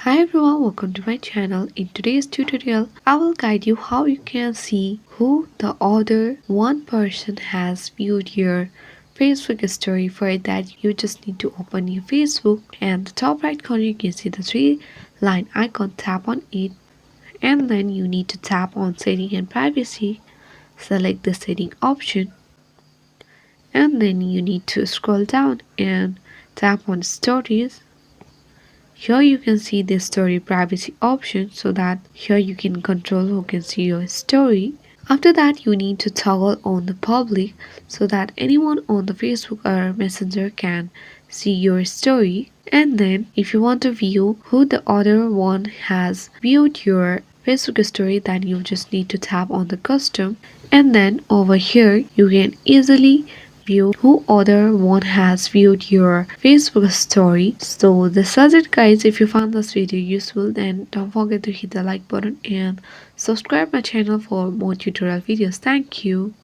Hi everyone, welcome to my channel. In today's tutorial, I will guide you how you can see who the other one person has viewed your Facebook story. For that, you just need to open your Facebook and the top right corner you can see the three line icon. Tap on it and then you need to tap on setting and privacy. Select the setting option and then you need to scroll down and tap on stories. Here you can see the story privacy option so that here you can control who can see your story. After that you need to toggle on the public so that anyone on the Facebook or Messenger can see your story. And then if you want to view who the other one has viewed your Facebook story, then you just need to tap on the custom and then over here you can easily view who other one has viewed your Facebook story. So this was it guys. If you found this video useful, then don't forget to hit the like button and subscribe my channel for more tutorial videos. Thank you.